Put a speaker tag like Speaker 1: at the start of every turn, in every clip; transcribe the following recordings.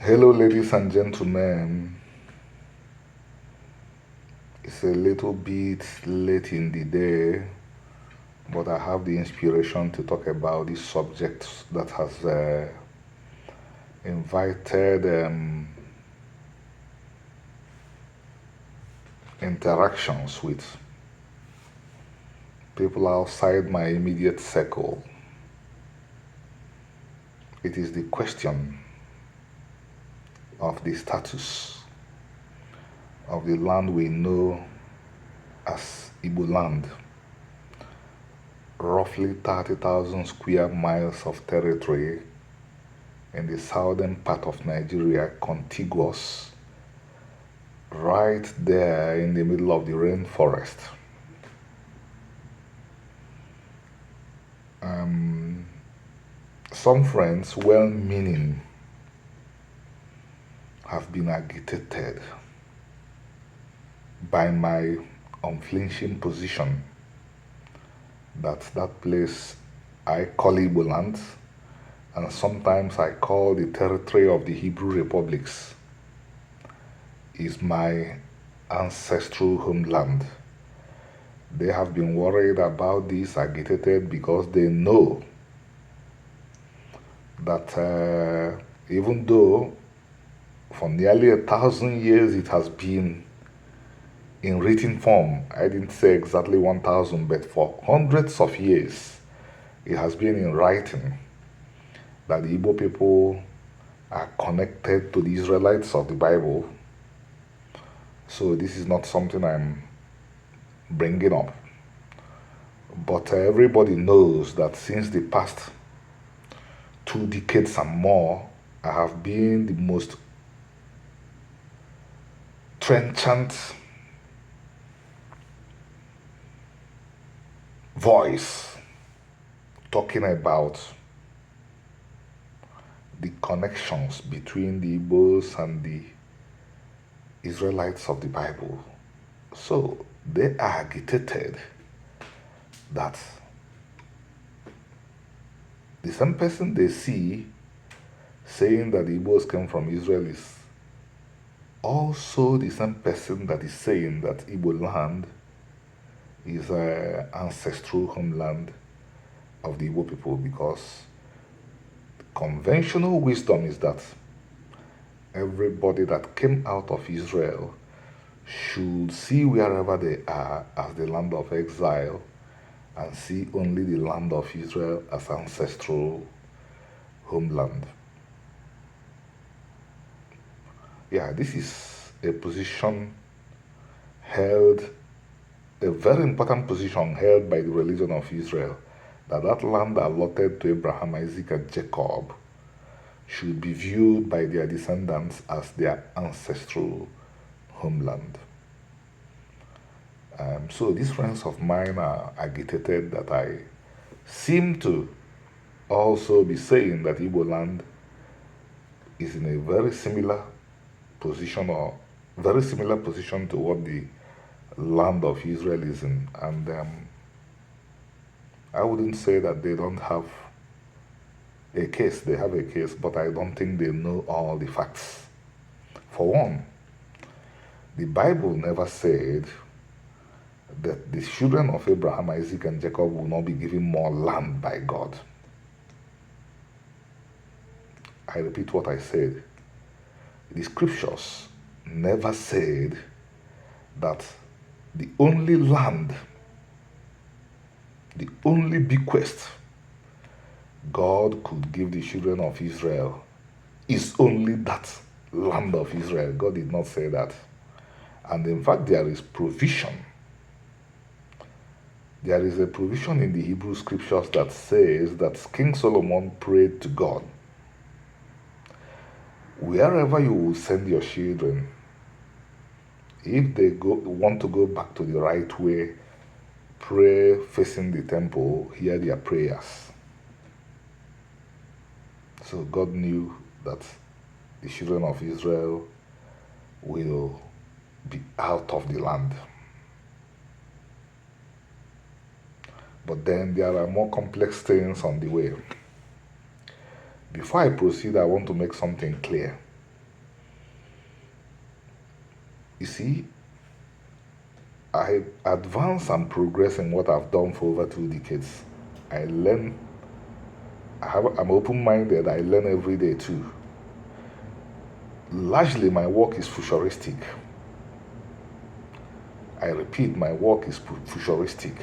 Speaker 1: Hello, ladies and gentlemen. It's a little bit late in the day, but I have the inspiration to talk about this subject that has invited interactions with people outside my immediate circle. It is the question of the status of the land we know as Igbo land, roughly 30,000 square miles of territory in the southern part of Nigeria, contiguous, right there in the middle of the rainforest. Some friends, well meaning, have been agitated by my unflinching position that place I call Igbo land, and sometimes I call the territory of the Hebrew republics, is my ancestral homeland. They have been worried about this, agitated, because they know that even though for nearly 1,000 years it has been in written form, I didn't say exactly 1,000, but for hundreds of years it has been in writing that the Igbo people are connected to the Israelites of the Bible. So this is not something I'm bringing up. But everybody knows that since the past 2 decades and more, I have been the most trenchant voice talking about the connections between the Igbos and the Israelites of the Bible. So they are agitated that the same person they see saying that the Igbos came from Israel is also the same person that is saying that Igbo land is an ancestral homeland of the Igbo people, because conventional wisdom is that everybody that came out of Israel should see wherever they are as the land of exile and see only the land of Israel as ancestral homeland. Yeah, this is a position held, a very important position held by the religion of Israel, that that land allotted to Abraham, Isaac, and Jacob should be viewed by their descendants as their ancestral homeland. So these friends of mine are agitated that I seem to also be saying that Igbo land is in a very similar position, or very similar position to what the land of Israel is in. And I wouldn't say that they don't have a case. They have a case, but I don't think they know all the facts. For one, the Bible never said that the children of Abraham, Isaac, and Jacob will not be given more land by God. I repeat what I said. The scriptures never said that the only land, the only bequest God could give the children of Israel is only that land of Israel. God did not say that. And in fact, there is provision. There is a provision in the Hebrew scriptures that says that King Solomon prayed to God, wherever you will send your children, if they want to go back to the right way, pray facing the temple, hear their prayers. So God knew that the children of Israel will be out of the land. But then there are more complex things on the way. Before I proceed, I want to make something clear. You see, I advance and progress in what I've done for over 2 decades. I learn, I'm open minded, I learn every day too. Largely, my work is futuristic. I repeat, my work is futuristic.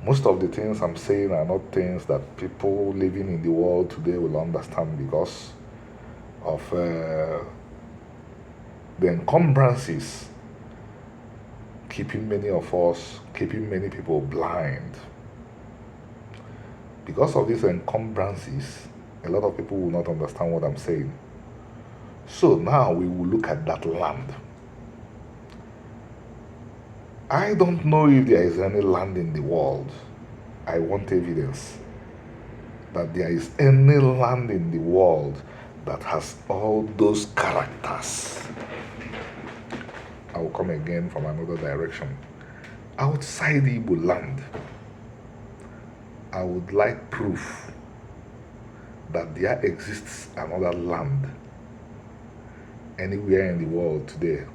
Speaker 1: Most of the things I'm saying are not things that people living in the world today will understand because of the encumbrances keeping many people blind. Because of these encumbrances, a lot of people will not understand what I'm saying. So now we will look at that land. I don't know if there is any land in the world. I want evidence that there is any land in the world that has all those characters. I will come again from another direction. Outside Igbo land, I would like proof that there exists another land anywhere in the world today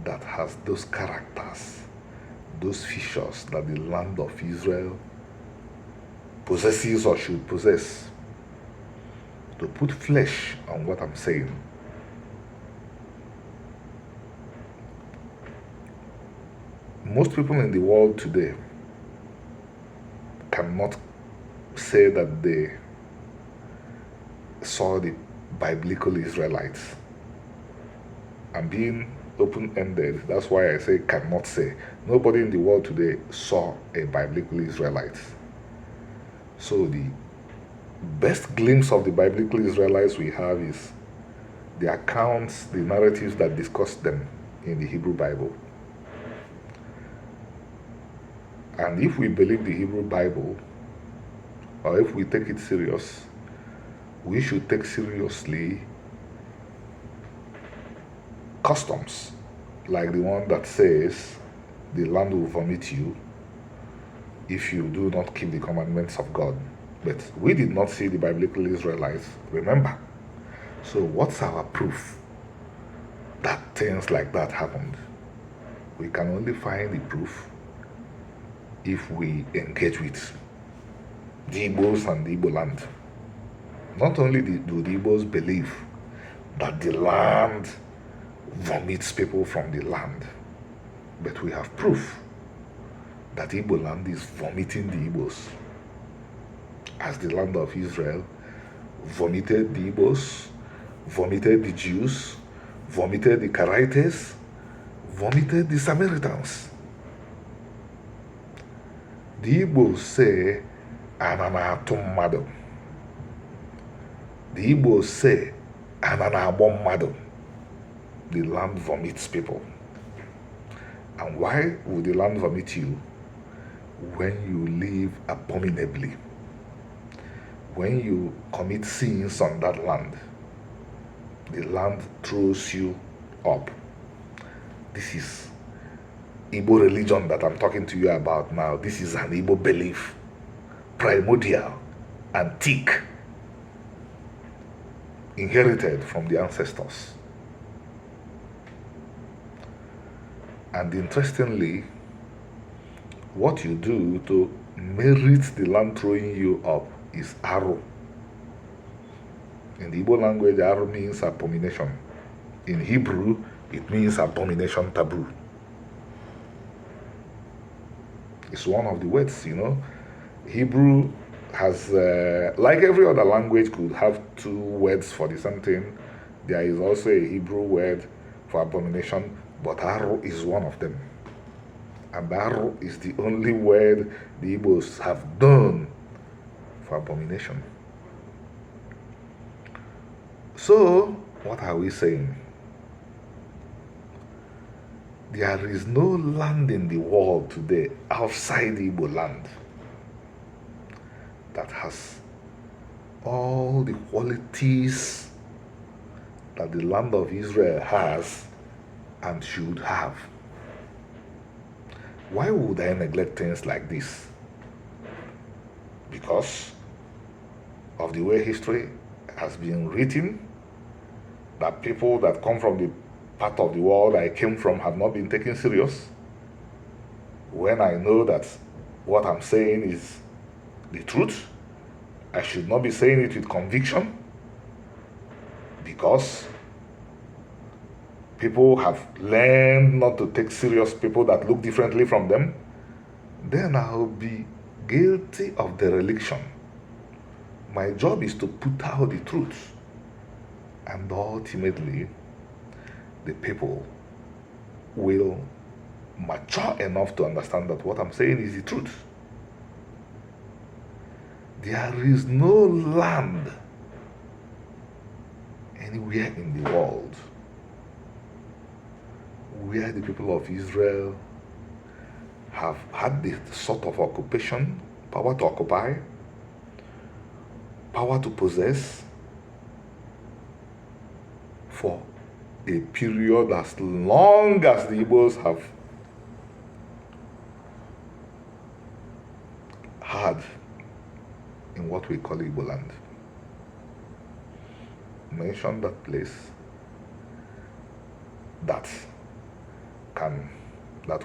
Speaker 1: that has those characters, those features that the land of Israel possesses or should possess. To put flesh on what I'm saying. Most people in the world today cannot say that they saw the biblical Israelites. I'm being open-ended. That's why I say cannot say. Nobody in the world today saw a biblical Israelite. So the best glimpse of the biblical Israelites we have is the accounts, the narratives that discuss them in the Hebrew Bible. And if we believe the Hebrew Bible, or if we take it serious, we should take seriously customs like the one that says the land will vomit you if you do not keep the commandments of God. But we did not see the biblical Israelites, remember. So what's our proof that things like that happened? We can only find the proof if we engage with the Igbos and the Igbo land. Not only do the Igbos believe that the land vomits people from the land, but we have proof that Igbo land is vomiting the Igbos, as the land of Israel vomited the Igbos, vomited the Jews, vomited the Karaites, vomited the Samaritans. The Igbos say, "Anana atummado." The Igbos say, "Anana abommado." The land vomits people. And why would the land vomit you? When you live abominably, when you commit sins on that land, the land throws you up. This is Igbo religion that I'm talking to you about now. This is an Igbo belief, primordial, antique, inherited from the ancestors. And interestingly, what you do to merit the land throwing you up is arrow. In the Igbo language, arrow means abomination. In Hebrew, it means abomination, taboo. It's one of the words, Hebrew has, like every other language could have two words for the same thing. There is also a Hebrew word for abomination, but arrow is one of them. And arrow is the only word the Igbos have done for abomination. So, what are we saying? There is no land in the world today outside Igbo land that has all the qualities that the land of Israel has and should have. Why would I neglect things like this? Because of the way history has been written, that people that come from the part of the world I came from have not been taken serious, when I know that what I'm saying is the truth, I should not be saying it with conviction because people have learned not to take serious people that look differently from them, then I'll be guilty of dereliction. My job is to put out the truth, and ultimately, the people will mature enough to understand that what I'm saying is the truth. There is no land anywhere in the world where the people of Israel have had this sort of occupation, power to occupy, power to possess for a period as long as the Igbos have had in what we call Igbo land. Mention that place that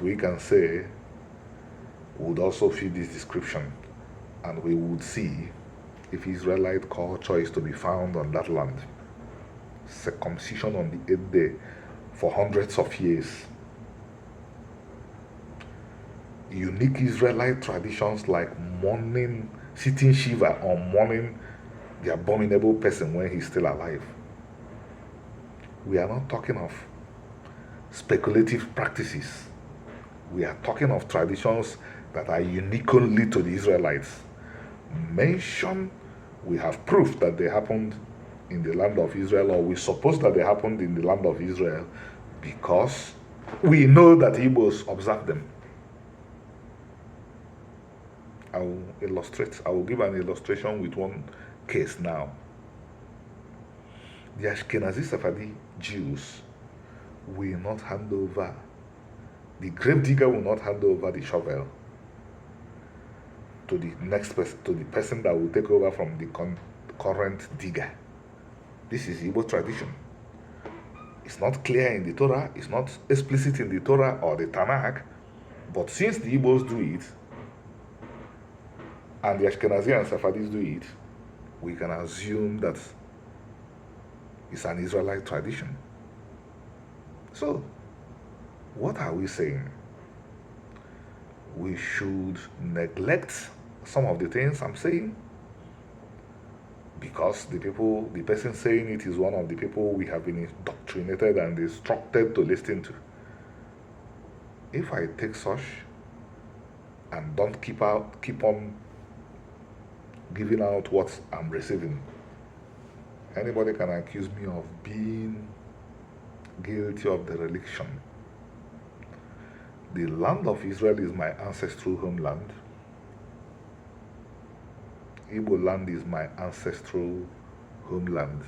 Speaker 1: we can say would also fit this description, and we would see if Israelite culture is to be found on that land. Circumcision on the 8th day for hundreds of years. Unique Israelite traditions like mourning, sitting Shiva or mourning the abominable person when he's still alive. We are not talking of speculative practices. We are talking of traditions that are unique only to the Israelites. We have proof that they happened in the land of Israel, or we suppose that they happened in the land of Israel because we know that Igbos observe them. I will give an illustration with one case now. The Ashkenazi Sephardi Jews will not hand over, the grave digger will not hand over the shovel to the next person, to the person that will take over from the current digger. This is Igbo tradition. It's not clear in the Torah, it's not explicit in the Torah or the Tanakh, but since the Igbos do it, and the Ashkenazi and Sephardis do it, we can assume that it's an Israelite tradition. So, what are we saying? We should neglect some of the things I'm saying because the person saying it is one of the people we have been indoctrinated and instructed to listen to. If I take such and don't keep on giving out what I'm receiving, anybody can accuse me of being guilty of dereliction. The land of Israel is my ancestral homeland. Igbo land is my ancestral homeland.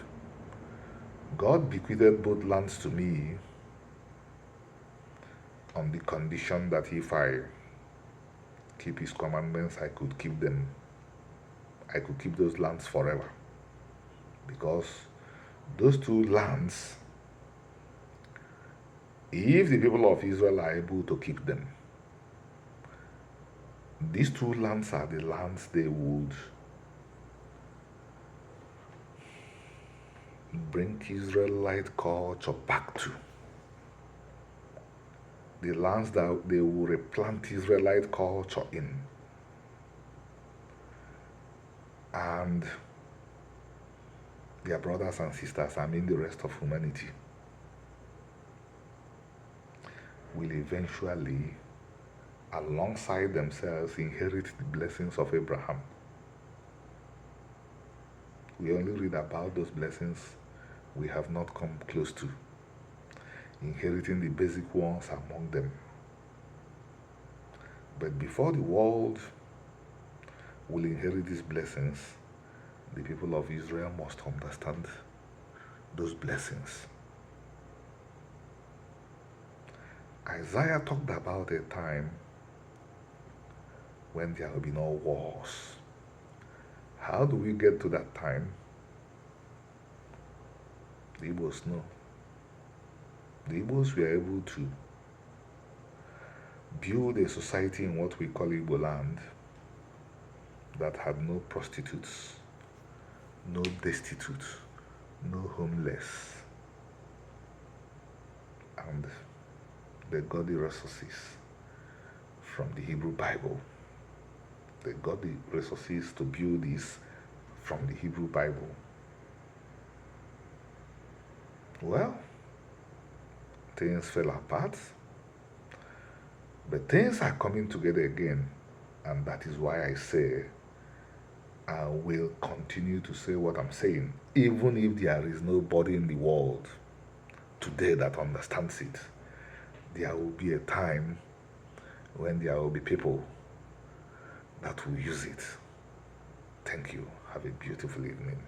Speaker 1: God bequeathed both lands to me on the condition that if I keep his commandments, I could keep them. I could keep those lands forever. Because those two lands, if the people of Israel are able to keep them, these two lands are the lands they would bring Israelite culture back to. The lands that they will replant Israelite culture in. And their brothers and sisters, I mean the rest of humanity, will eventually, alongside themselves, inherit the blessings of Abraham. We only read about those blessings we have not come close to, inheriting the basic ones among them. But before the world will inherit these blessings, the people of Israel must understand those blessings. Isaiah talked about a time when there will be no wars. How do we get to that time? The Igbos know. The Igbos were able to build a society in what we call Igbo land that had no prostitutes, no destitute, no homeless, and they got the resources from the Hebrew Bible. They got the resources to build this from the Hebrew Bible. Well, things fell apart, but things are coming together again, and that is why I say I will continue to say what I'm saying, even if there is nobody in the world today that understands it. There will be a time when there will be people that will use it. Thank you. Have a beautiful evening.